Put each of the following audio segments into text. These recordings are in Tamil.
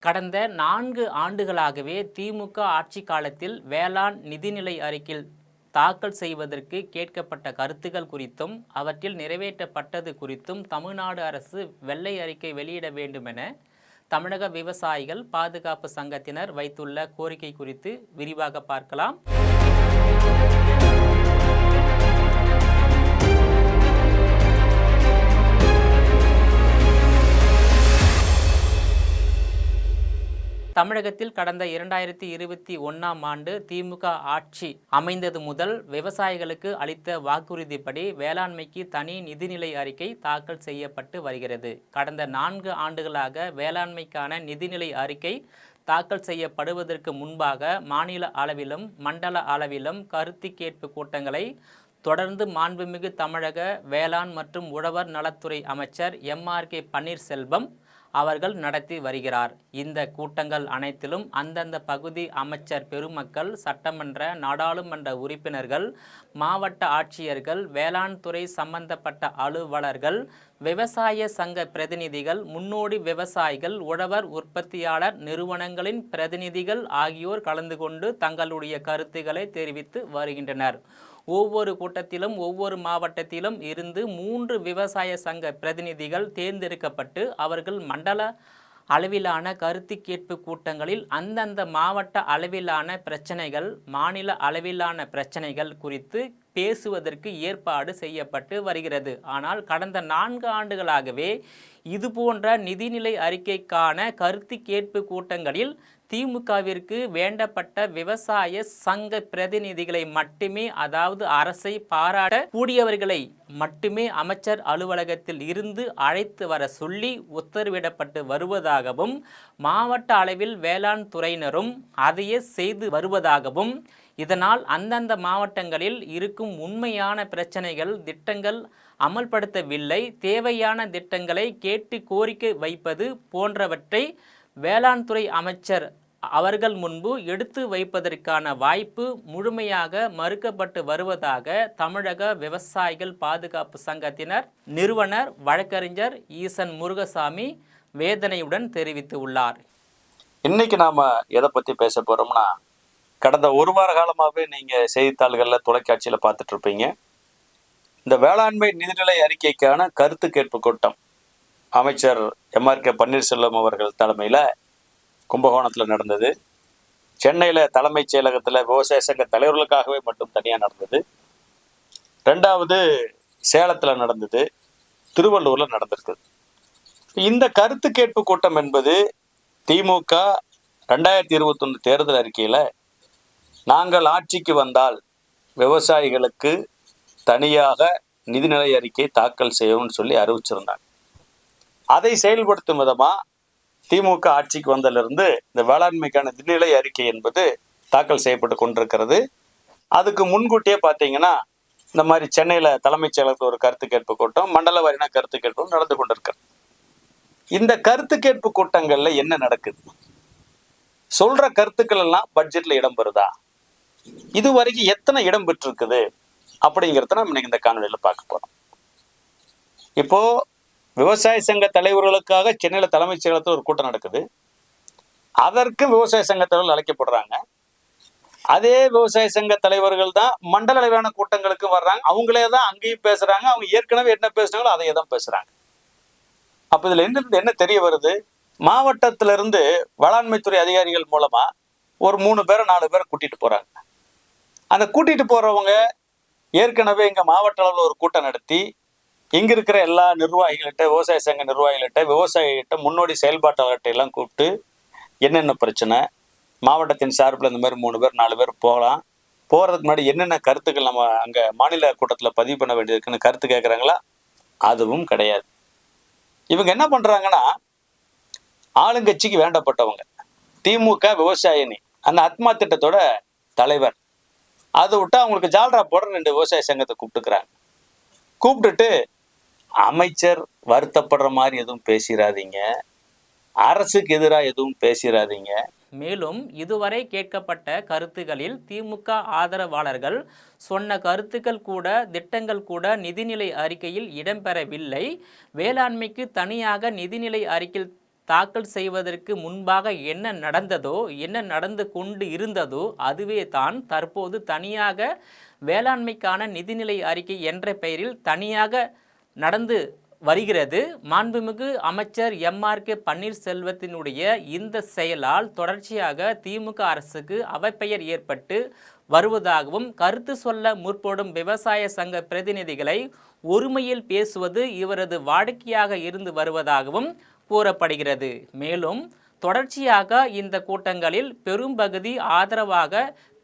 கடந்த 4 ஆண்டுகளாகவே திமுக ஆட்சி காலத்தில் வேளாண் நிதிநிலை அறிக்கையில் தாக்கல் செய்வதற்கு கேட்கப்பட்ட கருத்துக்கள் குறித்தும் அவற்றில் நிறைவேற்றப்பட்டது குறித்தும் தமிழ்நாடு அரசு வெள்ளை அறிக்கை வெளியிட வேண்டுமென தமிழக விவசாயிகள் பாதுகாப்பு சங்கத்தினர் வைத்துள்ள கோரிக்கை குறித்து விரிவாக பார்க்கலாம். தமிழகத்தில் கடந்த 2021ஆம் ஆண்டு திமுக ஆட்சி அமைந்தது முதல் விவசாயிகளுக்கு அளித்த வாக்குறுதிப்படி வேளாண்மைக்கு தனி நிதிநிலை அறிக்கை தாக்கல் செய்யப்பட்டு வருகிறது. கடந்த 4 ஆண்டுகளாக வேளாண்மைக்கான நிதிநிலை அறிக்கை தாக்கல் செய்யப்படுவதற்கு முன்பாக மாநில அளவிலும் மண்டல அளவிலும் கருத்து கேட்பு கூட்டங்களை தொடர்ந்து மாண்புமிகு தமிழக வேளாண் மற்றும் உழவர் நலத்துறை அமைச்சர் எம்.ஆர்.கே. பன்னீர்செல்வம் அவர்கள் நடத்தி வருகிறார். இந்த கூட்டங்கள் அனைத்திலும் அந்தந்த பகுதி அமைச்சர் பெருமக்கள், சட்டமன்ற நாடாளுமன்ற உறுப்பினர்கள், மாவட்ட ஆட்சியர்கள், வேளாண் துறை சம்பந்தப்பட்ட அலுவலர்கள், விவசாய சங்க பிரதிநிதிகள், முன்னோடி விவசாயிகள், உழவர் உற்பத்தியாளர் நிறுவனங்களின் பிரதிநிதிகள் ஆகியோர் கலந்து கொண்டு தங்களுடைய கருத்துக்களை தெரிவித்து வருகின்றனர். ஒவ்வொரு கூட்டத்திலும் ஒவ்வொரு மாவட்டத்திலும் இருந்து 3 விவசாய சங்க பிரதிநிதிகள் தேர்ந்தெடுக்கப்பட்டு அவர்கள் மண்டல அளவிலான கருத்து கேட்பு கூட்டங்களில் அந்தந்த மாவட்ட அளவிலான பிரச்சனைகள், மாநில அளவிலான பிரச்சனைகள் குறித்து பேசுவதற்கு ஏற்பாடு செய்யப்பட்டு வருகிறது. ஆனால் கடந்த 4 ஆண்டுகளாகவே இதுபோன்ற நிதிநிலை அறிக்கைக்கான கருத்து கேட்பு கூட்டங்களில் திமுகவிற்கு வேண்டப்பட்ட விவசாய சங்க பிரதிநிதிகளை மட்டுமே, அதாவது அரசை பாராட்ட கூடியவர்களை மட்டுமே அமைச்சர் அலுவலகத்தில் இருந்து அழைத்து வர சொல்லி உத்தரவிடப்பட்டு வருவதாகவும், மாவட்ட அளவில் வேளாண் துறையினரும் அதையே செய்து வருவதாகவும், இதனால் அந்தந்த மாவட்டங்களில் இருக்கும் உண்மையான பிரச்சனைகள், திட்டங்கள் அமல்படுத்தவில்லை, தேவையான திட்டங்களை கேட்டு கோரிக்கை வைப்பது போன்றவற்றை வேளாண் துறை அமைச்சர் அவர்கள் முன்பு எடுத்து வைப்பதற்கான வாய்ப்பு முழுமையாக மறுக்கப்பட்டு வருவதாக தமிழக விவசாயிகள் பாதுகாப்பு சங்கத்தினர் நிறுவனர் வழக்கறிஞர் ஈசன் முருகசாமி வேதனையுடன் தெரிவித்துள்ளார். இன்னைக்கு நாம எதை பத்தி பேச போறோம்னா, கடந்த ஒரு வார காலமாகவே நீங்க செய்தித்தாள்கள்ல, தொலைக்காட்சியில பார்த்துட்டு இருப்பீங்க. இந்த வேளாண்மை நிதிநிலை அறிக்கைக்கான கருத்து கேட்பு கூட்டம் அமைச்சர் எம்.ஆர்.கே. பன்னீர்செல்வம் அவர்கள் தலைமையில கும்பகோணத்தில் நடந்தது. சென்னையில் தலைமைச் செயலகத்தில் விவசாய சங்க தலைவர்களுக்காகவே மட்டும் தனியாக நடந்தது. 2வது சேலத்தில் நடந்தது, திருவள்ளூரில் நடந்திருக்குது. இந்த கருத்து கேட்பு கூட்டம் என்பது திமுக 2021 தேர்தல் அறிக்கையில் நாங்கள் ஆட்சிக்கு வந்தால் விவசாயிகளுக்கு தனியாக நிதிநிலை அறிக்கை தாக்கல் செய்யணும்னு சொல்லி அறிவிச்சிருந்தாங்க. அதை செயல்படுத்தும் விதமாக திமுக ஆட்சிக்கு வந்ததிலிருந்து இந்த வேளாண்மைக்கான நிதிநிலை அறிக்கை என்பது தாக்கல் செய்யப்பட்டு கொண்டிருக்கிறது. அதுக்கு முன்கூட்டியே பார்த்தீங்கன்னா, இந்த மாதிரி சென்னையில் தலைமைச் செயலகத்தில் ஒரு கருத்து கேட்பு கூட்டம், மண்டல வாரியான கருத்து கேட்பும் நடந்து கொண்டிருக்கிறது. இந்த கருத்து கேட்பு கூட்டங்கள்ல என்ன நடக்குது? சொல்ற கருத்துக்கள் எல்லாம் பட்ஜெட்ல இடம் பெறுதா? இது வரைக்கும் எத்தனை இடம் பெற்றிருக்குது அப்படிங்கிறத நம்ம இன்னைக்கு இந்த காணொலியில பார்க்க போறோம். இப்போ விவசாய சங்க தலைவர்களுக்காக சென்னையில் தலைமைச் செயலகத்தில் ஒரு கூட்டம் நடக்குது. அதற்கு விவசாய சங்க தலைவர்கள் அழைக்கப்படுறாங்க. அதே விவசாய சங்க தலைவர்கள் தான் மண்டல அளவிலான கூட்டங்களுக்கு வர்றாங்க. அவங்களே தான் அங்கேயும் பேசுறாங்க. அவங்க ஏற்கனவே என்ன பேசுனாங்களோ அதையே தான் பேசுறாங்க. அப்ப இதுல என்ன தெரிய வருது? மாவட்டத்திலிருந்து வேளாண்மைத்துறை அதிகாரிகள் மூலமா ஒரு 3 பேரை 4 பேரை கூட்டிட்டு போறாங்க. அந்த கூட்டிட்டு போறவங்க ஏற்கனவே இங்க மாவட்ட அளவில் ஒரு கூட்டம் நடத்தி இங்க இருக்கிற எல்லா நிர்வாகிகள்கிட்ட, விவசாய சங்க நிர்வாகிகள்கிட்ட, விவசாயிகிட்ட, முன்னோடி செயல்பாட்டாளர்கிட்ட எல்லாம் கூப்பிட்டு என்னென்ன பிரச்சனை, மாவட்டத்தின் சார்பில் இந்த மாதிரி 3 பேர் 4 பேர் போகலாம், போறதுக்கு முன்னாடி என்னென்ன கருத்துக்கள் நம்ம அங்க மாநில கூட்டத்தில் பதிவு பண்ண வேண்டியதுக்குன்னு கருத்து கேட்குறாங்களா? அதுவும் கிடையாது. இவங்க என்ன பண்றாங்கன்னா, ஆளுங்கட்சிக்கு வேண்டப்பட்டவங்க, திமுக விவசாயினி அந்த ஆத்மா திட்டத்தோட தலைவர், அதை விட்டு அவங்களுக்கு ஜால்ரா போடுற 2 விவசாய சங்கத்தை கூப்பிட்டுட்டு அமைச்சர் வருத்தப்படுற மாதிரி எதுவும் பேசிடாதீங்க, அரசுக்கு எதிராக எதுவும் பேசிடாதீங்க. மேலும் இதுவரை கேட்கப்பட்ட கருத்துகளில் திமுக ஆதரவாளர்கள் சொன்ன கருத்துக்கள் கூட, திட்டங்கள் கூட நிதிநிலை அறிக்கையில் இடம்பெறவில்லை. வேளாண்மைக்கு தனியாக நிதிநிலை அறிக்கையில் தாக்கல் செய்வதற்கு முன்பாக என்ன நடந்ததோ, என்ன நடந்து கொண்டு இருந்ததோ அதுவே தான் தற்போது தனியாக வேளாண்மைக்கான நிதிநிலை அறிக்கை என்ற பெயரில் தனியாக நடந்து வருகிறது. மாண்புமிகு அமைச்சர் எம்.ஆர்.கே. பன்னீர்செல்வத்தினுடைய இந்த செயலால் தொடர்ச்சியாக திமுக அரசுக்கு அவப்பெயர் ஏற்பட்டு வருவதாகவும், கருத்து சொல்ல முற்படும் விவசாய சங்க பிரதிநிதிகளை ஒருமையில் பேசுவது இவரது வாடிக்கையாக இருந்து வருவதாகவும் கூறப்படுகிறது. மேலும் தொடர்ச்சியாக இந்த கூட்டங்களில் பெரும்பகுதி ஆதரவாக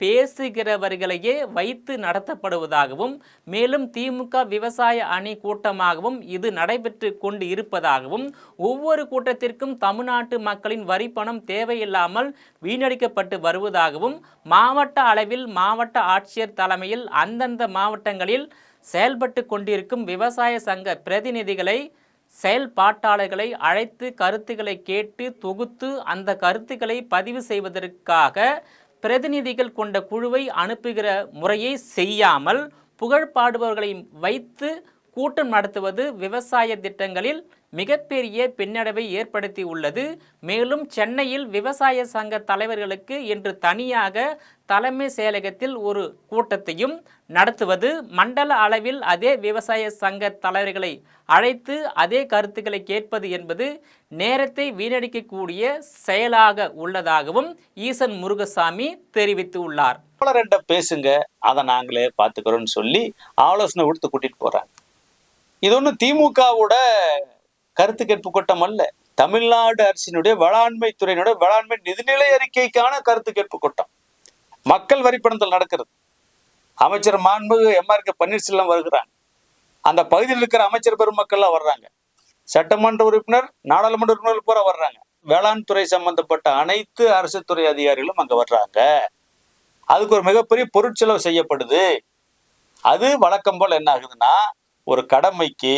பேசுகிறவர்களையே வைத்து நடத்தப்படுவதாகவும், மேலும் திமுக விவசாய அணி கூட்டமாகவும் இது நடைபெற்று கொண்டு இருப்பதாகவும், ஒவ்வொரு கூட்டத்திற்கும் தமிழ்நாட்டு மக்களின் வரிப்பணம் தேவையில்லாமல் வீணடிக்கப்பட்டு வருவதாகவும், மாவட்ட அளவில் மாவட்ட ஆட்சியர் தலைமையில் அந்தந்த மாவட்டங்களில் செயல்பட்டு கொண்டிருக்கும் விவசாய சங்க பிரதிநிதிகளை, செயல்பாட்டாளர்களை அழைத்து கருத்துக்களை கேட்டு தொகுத்து அந்த கருத்துக்களை பதிவு செய்வதற்காக பிரதிநிதிகள் கொண்ட குழுவை அனுப்புகிற முறையை செய்யாமல் புகழ்பாடுபவர்களை வைத்து கூட்டம் நடத்துவது விவசாய திட்டங்களில் மிகப்பெரிய பின்னடைவை ஏற்படுத்தி உள்ளது. மேலும் சென்னையில் விவசாய சங்க தலைவர்களுக்கு இன்று தனியாக தலைமை செயலகத்தில் ஒரு கூட்டத்தையும் நடத்துவது, மண்டல அளவில் அதே விவசாய சங்க தலைவர்களை அழைத்து அதே கருத்துக்களை கேட்பது என்பது நேரத்தை வீணடிக்கக்கூடிய செயலாக உள்ளதாகவும் ஈசன் முருகசாமி தெரிவித்து உள்ளார். பேசுங்க, அதை நாங்களே பார்த்துக்கிறோம்னு சொல்லி ஆலோசனை கொடுத்து கூட்டிட்டு போறாங்க. இது ஒன்றும் திமுகவோட கருத்து கேட்பு கூட்டம் அல்ல. தமிழ்நாடு அரசினுடைய வேளாண்மை துறையினுடைய வேளாண்மை நிதிநிலை அறிக்கைக்கான கருத்து கேட்பு கூட்டம் மக்கள் வரிப்பணத்தில் நடக்கிறது. அமைச்சர் மாண்புமிகு எம்.ஆர்.கே. பன்னீர்செல்வம் வருகிறாங்க. அந்த பகுதியில் இருக்கிற அமைச்சர் பெருமக்கள்லாம் வர்றாங்க. சட்டமன்ற உறுப்பினர், நாடாளுமன்ற உறுப்பினர்கள் பூரா வர்றாங்க. வேளாண் துறை சம்பந்தப்பட்ட அனைத்து அரசு துறை அதிகாரிகளும் அங்க வர்றாங்க. அதுக்கு ஒரு மிகப்பெரிய பொருட்செலவு செய்யப்படுது. அது வழக்கம் போல் என்ன ஆகுதுன்னா, ஒரு கடமைக்கு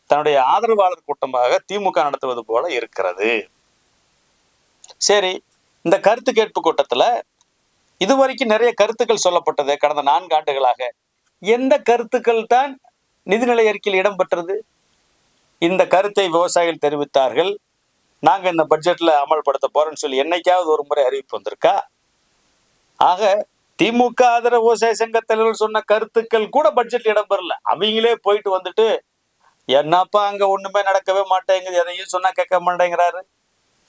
தன்னுடைய ஆதரவாளர் கூட்டமாக திமுக நடத்துவது போல இருக்கிறது. சரி, இந்த கருத்து கேட்பு கூட்டத்துல இதுவரைக்கும் நிறைய கருத்துக்கள் சொல்லப்பட்டது. கடந்த 4 ஆண்டுகளாக எந்த கருத்துக்கள் தான் நிதிநிலை அறிக்கையில் இடம்பெற்றது? இந்த கருத்தை விவசாயிகள் தெரிவித்தார்கள். நாங்க இந்த பட்ஜெட்ல அமல்படுத்த போறோம்னு சொல்லி என்னைக்காவது ஒரு முறை அறிவிப்பு வந்திருக்கா? ஆக திமுக ஆதரவு விவசாய சங்க தலைவர்கள் சொன்ன கருத்துக்கள் கூட பட்ஜெட்ல இடம்பெறல. அவங்களே போயிட்டு வந்துட்டு என்னப்பா அங்க ஒண்ணுமே நடக்கவே மாட்டேங்குது, எதையும் சொன்னா கேட்க மாட்டேங்கிறாரு.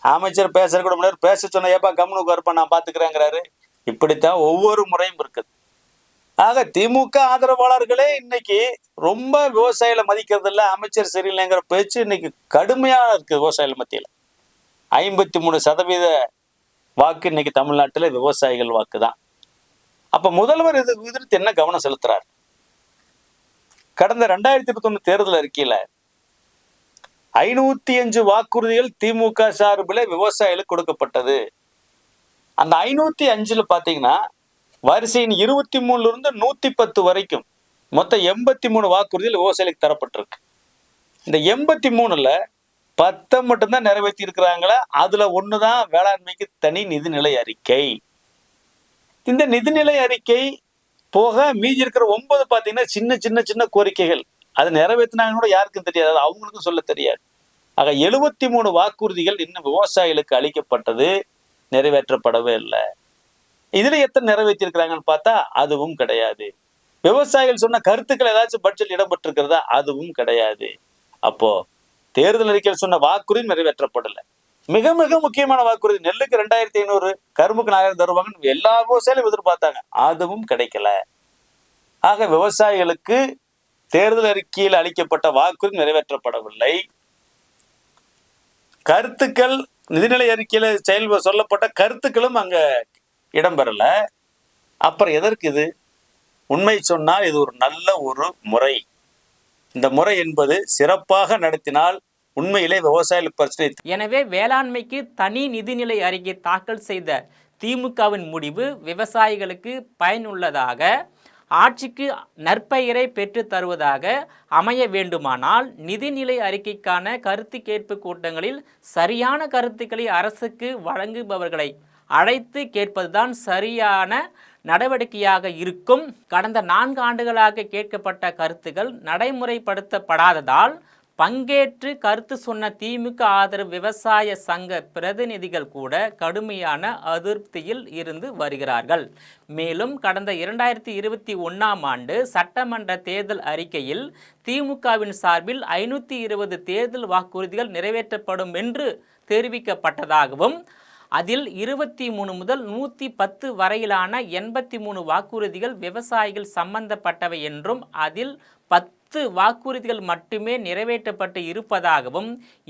அமைச்சர் பேசுற கூட முன்னாடி பேச சொன்ன ஏப்பா கம்முனுக்கு வரப்பா நான் பாத்துக்கிறேங்கிறாரு. இப்படித்தான் ஒவ்வொரு முறையும் இருக்குது. ஆக திமுக ஆதரவாளர்களே இன்னைக்கு ரொம்ப விவசாயிகளை மதிக்கிறது இல்லை, அமைச்சர் சரியில்லைங்கிற பேச்சு இன்னைக்கு கடுமையா இருக்கு விவசாயிகள் மத்தியில. 53% வாக்கு இன்னைக்கு தமிழ்நாட்டுல விவசாயிகள் வாக்கு தான். அப்ப முதல்வர் இது குறித்து என்ன கவனம் செலுத்துறார்? கடந்த 2021 தேர்தல் அறிக்கையில 505 வாக்குறுதிகள் திமுக சார்பில் விவசாயிகளுக்கு கொடுக்கப்பட்டது. அந்த 505 பாத்தீங்கன்னா வரிசையின் 23 இருந்து 110 வரைக்கும் மொத்தம் 83 வாக்குறுதிகள் விவசாயிகளுக்கு தரப்பட்டிருக்கு. இந்த 83ல 10 மட்டும்தான் நிறைவேற்றி இருக்கிறாங்களா? அதுல ஒண்ணுதான் வேளாண்மைக்கு தனி நிதிநிலை அறிக்கை. இந்த நிதிநிலை அறிக்கை போக மீதி இருக்கிற 9 பாத்தீங்கன்னா சின்ன சின்ன கோரிக்கைகள். அது நிறைவேற்றினாங்க கூட யாருக்கும் தெரியாது, அவங்களுக்கும் சொல்ல தெரியாது. ஆக 73 வாக்குறுதிகள் இன்னும் விவசாயிகளுக்கு அளிக்கப்பட்டது, நிறைவேற்றப்படவே இல்லை. இதுல எத்தனை நிறைவேற்றிருக்கிறாங்கன்னு பார்த்தா அதுவும் கிடையாது. விவசாயிகள் சொன்ன கருத்துக்கள் ஏதாச்சும் பட்ஜெட் இடம்பெற்றிருக்கிறதா? அதுவும் கிடையாது. அப்போ தேர்தல் அறிக்கையில் சொன்ன வாக்குறுதி நிறைவேற்றப்படலை. மிக மிக முக்கியமான வாக்குறுதி, நெல்லுக்கு 2500, கரும்புக்கு 4000 தருவாங்கன்னு எல்லா விவசாயிகளும் எதிர்பார்த்தாங்க, அதுவும் கிடைக்கல. ஆக விவசாயிகளுக்கு தேர்தல் அறிக்கையில் அளிக்கப்பட்ட வாக்குறுதி நிறைவேற்றப்படவில்லை. கருத்துக்கள் நிதிநிலை அறிக்கையில சொல்லப்பட்ட கருத்துக்களும் அங்க இடம்பெறல. அப்புறம் எதற்கு இது? உண்மை சொன்னால் இது ஒரு நல்ல ஒரு முறை. இந்த முறை என்பது சிறப்பாக நடத்தினால் உண்மையிலே விவசாயிகள் பிரச்சனை. எனவே வேளாண்மைக்கு தனி நிதிநிலை அறிக்கை தாக்கல் செய்த திமுகவின் முடிவு விவசாயிகளுக்கு பயனுள்ளதாக, ஆட்சிக்கு நற்பெயரை பெற்று தருவதாக அமைய வேண்டுமானால் நிதிநிலை அறிக்கைக்கான கருத்து கேட்பு கூட்டங்களில் சரியான கருத்துக்களை அரசுக்கு வழங்குபவர்களை அழைத்து கேட்பதுதான் சரியான நடவடிக்கையாக இருக்கும். கடந்த 4 ஆண்டுகளாக கேட்கப்பட்ட கருத்துக்கள் நடைமுறைப்படுத்தப்படாததால் பங்கேற்று கருத்து சொன்ன திமுக ஆதரவு விவசாய சங்க பிரதிநிதிகள் கூட கடுமையான அதிருப்தியில் இருந்து வருகிறார்கள். மேலும் கடந்த 2021ஆம் ஆண்டு சட்டமன்ற தேர்தல் அறிக்கையில் திமுகவின் சார்பில் 520 தேர்தல் வாக்குறுதிகள் நிறைவேற்றப்படும் என்று தெரிவிக்கப்பட்டதாகவும் அதில் 23 முதல் 110 வரையிலான 83 வாக்குறுதிகள் விவசாயிகள் சம்பந்தப்பட்டவை என்றும் அதில் 10 வாக்குறுதிகள் மட்டுமே நிறைவேற்றப்பட்டு இருப்பதாகவும்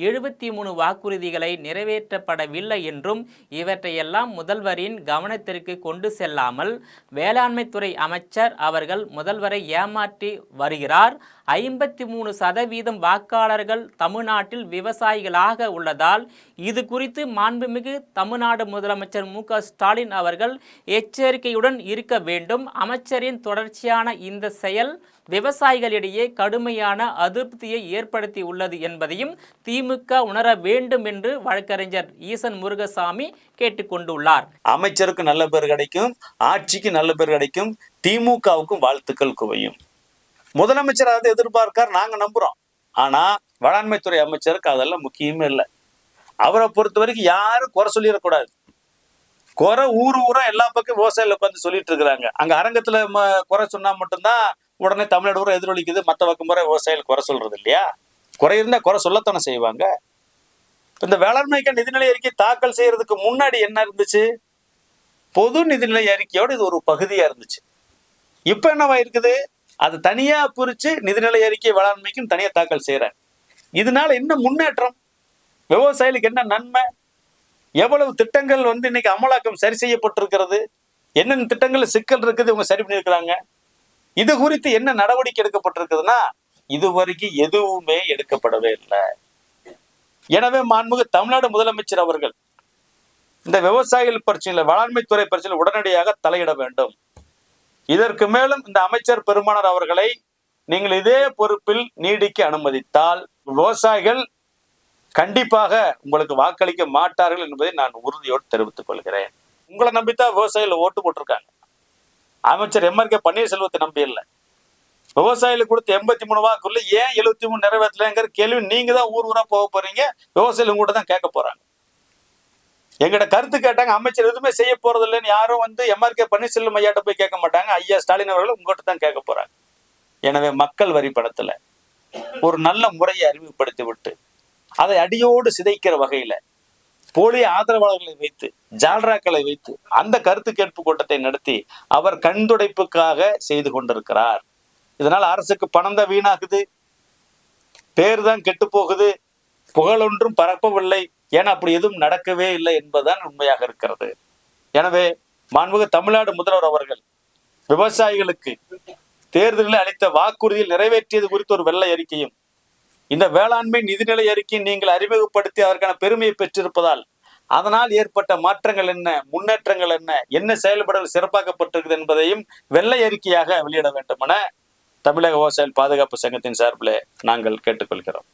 73 வாக்குறுதிகளை நிறைவேற்றப்படவில்லை என்றும் இவற்றையெல்லாம் முதல்வரின் கவனத்திற்கு கொண்டு செல்லாமல் வேளாண்மைத்துறை அமைச்சர் அவர்கள் முதல்வரை ஏமாற்றி வருகிறார். 53% வாக்காளர்கள் தமிழ்நாட்டில் விவசாயிகளாக உள்ளதால் இது குறித்து மாண்புமிகு தமிழ்நாடு முதலமைச்சர் மு.க.ஸ்டாலின் அவர்கள் எச்சரிக்கையுடன் இருக்க வேண்டும். அமைச்சரின் தொடர்ச்சியான இந்த செயல் விவசாயிகளிடையே கடுமையான அதிருப்தியை ஏற்படுத்தி உள்ளது என்பதையும் திமுக உணர வேண்டும் என்று வழக்கறிஞர் ஈசன் முருகசாமி கேட்டுக்கொண்டுள்ளார். அமைச்சருக்கு நல்ல பேர் கிடைக்கும், ஆட்சிக்கு நல்ல பேர் கிடைக்கும், திமுகவுக்கும் வாழ்த்துக்கள் குவையும். முதலமைச்சர் அதை எதிர்பார்க்கார், நாங்க நம்புறோம். ஆனா வேளாண்மைத்துறை அமைச்சருக்கு அதெல்லாம் முக்கியமே இல்லை. அவரை பொறுத்த வரைக்கும் யாரும் குறை சொல்லிடக்கூடாது. குறை ஊரா எல்லா பக்கம் விவசாயிகள் உட்காந்து சொல்லிட்டு இருக்கிறாங்க. அங்க அரங்கத்துல குறை சொன்னா மட்டும்தான் உடனே தமிழ்நாடு ஊரை எதிரொலிக்குது. மற்ற பக்கம் முறை விவசாயிகள் குறை சொல்றது இல்லையா? குறை இருந்தா குறை சொல்லத்தானே செய்வாங்க. இந்த வேளாண்மைக்கு நிதிநிலை அறிக்கை தாக்கல் செய்யறதுக்கு முன்னாடி என்ன இருந்துச்சு? பொது நிதிநிலை அறிக்கையோடு இது ஒரு பகுதியா இருந்துச்சு. இப்ப என்னவா இருக்குது? அது தனியா பிரிச்சு நிதிநிலை அறிக்கை வேளாண்மைக்கும் தனியா தாக்கல் செய்யறாங்க. இதனால என்ன முன்னேற்றம்? விவசாயிகளுக்கு என்ன நன்மை? எவ்வளவு திட்டங்கள் இன்னைக்கு அமலாக்கம் சரி செய்யப்பட்டிருக்கிறது? என்னென்ன திட்டங்கள் சிக்கல் இருக்குது இவங்க சரி பண்ணியிருக்கிறாங்க? இது குறித்து என்ன நடவடிக்கை எடுக்கப்பட்டிருக்குதுன்னா இதுவரைக்கும் எதுவுமே எடுக்கப்படவே இல்லை. எனவே மாண்புமிகு தமிழ்நாடு முதலமைச்சர் அவர்கள் இந்த விவசாயிகள் பிரச்சனையில, வேளாண்மைத்துறை பிரச்சனையில் உடனடியாக தலையிட வேண்டும். இதற்கு மேலும் இந்த அமைச்சர் பெருமானார் அவர்களை நீங்கள் இதே பொறுப்பில் நீடிக்க அனுமதித்தால் விவசாயிகள் கண்டிப்பாக உங்களுக்கு வாக்களிக்க மாட்டார்கள் என்பதை நான் உறுதியோடு தெரிவித்துக் கொள்கிறேன். உங்களை நம்பித்தான் விவசாயிகள் ஓட்டு போட்டிருக்காங்க. அமைச்சர் எம்.ஆர்.கே. பன்னீர்செல்வத்தை நம்பி இல்லை. விவசாயிகளுக்கு கொடுத்த 83 வாக்குள்ள ஏன் 73 நிறைவேற்றலைங்கிற கேள்வி நீங்க தான் ஊரா போக போறீங்க. விவசாயிகள் உங்கள்கிட்ட தான் கேட்க போறாங்க. எங்கிட்ட கருத்து கேட்டாங்க, அமைச்சர் எதுவுமே செய்ய போறது இல்லைன்னு யாரும் எம்.ஆர்.கே. பன்னீர்செல்வம் ஐயாட்ட போய் கேட்க மாட்டாங்க. ஐயா ஸ்டாலின் அவர்கள் உங்கள்கிட்ட தான் கேட்க போறாங்க. எனவே மக்கள் வரி பணத்துல ஒரு நல்ல முறையை அறிமுகப்படுத்தி விட்டு அதை அடியோடு சிதைக்கிற வகையில போலி ஆதரவாளர்களை வைத்து, ஜால்ராக்களை வைத்து அந்த கருத்து கேட்பு கூட்டத்தை நடத்தி அவர் கண்துடைப்புக்காக செய்து கொண்டிருக்கிறார். இதனால் அரசுக்கு பணம் தான் வீணாகுது, பேர் தான் கெட்டு போகுது, புகழொன்றும் பரப்பவில்லை. ஏன்னா அப்படி எதுவும் நடக்கவே இல்லை என்பதுதான் உண்மையாக இருக்கிறது. எனவே மாண்புமிகு தமிழ்நாடு முதல்வர் அவர்கள் விவசாயிகளுக்கு தேர்தலில் அளித்த வாக்குறுதியில் நிறைவேற்றியது குறித்து ஒரு வெள்ளை அறிக்கையும், இந்த வேளாண்மை நிதிநிலை அறிக்கையை நீங்கள் அறிமுகப்படுத்தி அதற்கான பெருமையை பெற்றிருப்பதால் அதனால் ஏற்பட்ட மாற்றங்கள் என்ன, முன்னேற்றங்கள் என்ன செயல்பாடுகள் சிறப்பாக்கப்பட்டிருக்குது என்பதையும் வெள்ளை அறிக்கையாக வெளியிட வேண்டும் என தமிழக விவசாயிகள் பாதுகாப்பு சங்கத்தின் சார்பில் நாங்கள் கேட்டுக்கொள்கிறோம்.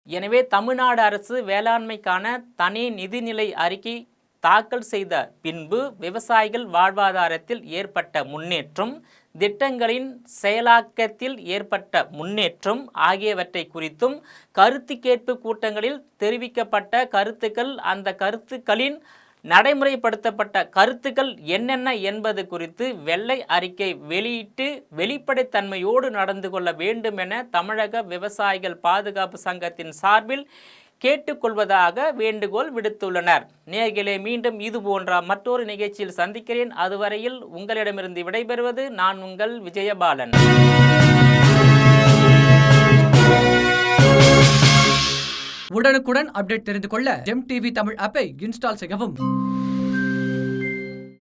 எனவே தமிழ்நாடு அரசு வேளாண்மைக்கான தனி நிதிநிலை அறிக்கை தாக்கல் செய்த பின்பு விவசாயிகள் வாழ்வாதாரத்தில் ஏற்பட்ட முன்னேற்றம், திட்டங்களின் செயலாக்கத்தில் ஏற்பட்ட முன்னேற்றம் ஆகியவற்றை குறித்தும் கருத்து கேட்பு கூட்டங்களில் தெரிவிக்கப்பட்ட கருத்துக்கள், அந்த கருத்துக்களின் நடைமுறைப்படுத்தப்பட்ட கருத்துக்கள் என்னென்ன என்பது குறித்து வெள்ளை அறிக்கை வெளியிட்டு வெளிப்படைத்தன்மையோடு நடந்து கொள்ள வேண்டும் என தமிழக விவசாயிகள் பாதுகாப்பு சங்கத்தின் சார்பில் கேட்டுக்கொள்வதாக வேண்டுகோள் விடுத்துள்ளனர். நேயர்களே, மீண்டும் இது போன்ற மற்றொரு நிகழ்ச்சியில் சந்திக்கிறேன். அதுவரையில் உங்களிடமிருந்து விடைபெறுவது நான் உங்கள் விஜயபாலன். உடனுக்குடன் அப்டேட் தெரிந்து கொள்ள ஜெம் டிவி தமிழ் ஆப்பை இன்ஸ்டால் செய்யவும்.